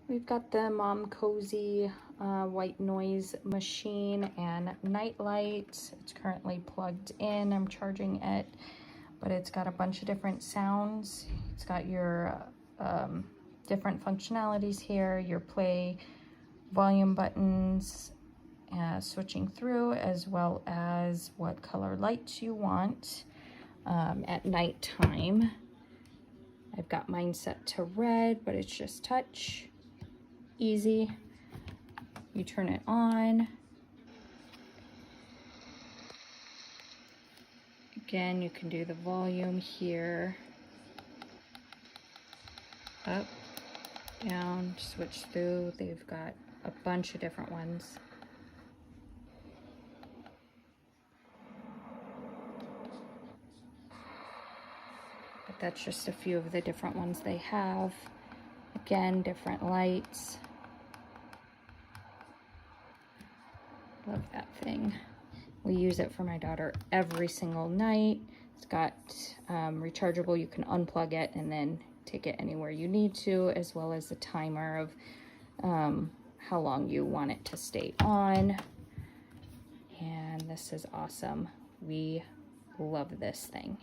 We've got the Momcozy White Noise Machine and nightlight. It's currently plugged in. I'm charging it, but it's got a bunch of different sounds. It's got your different functionalities here, your play volume buttons, switching through, as well as what color lights you want at nighttime. I've got mine set to red, but it's just touch. Easy. You turn it on. Again, you can do the volume here. Up, down, switch through. They've got a bunch of different ones. But that's just a few of the different ones they have. Again, different lights. Love that thing. We use it for my daughter every single night. It's got rechargeable. You can unplug it and then take it anywhere you need to, as well as the timer of how long you want it to stay on. And this is awesome. We love this thing.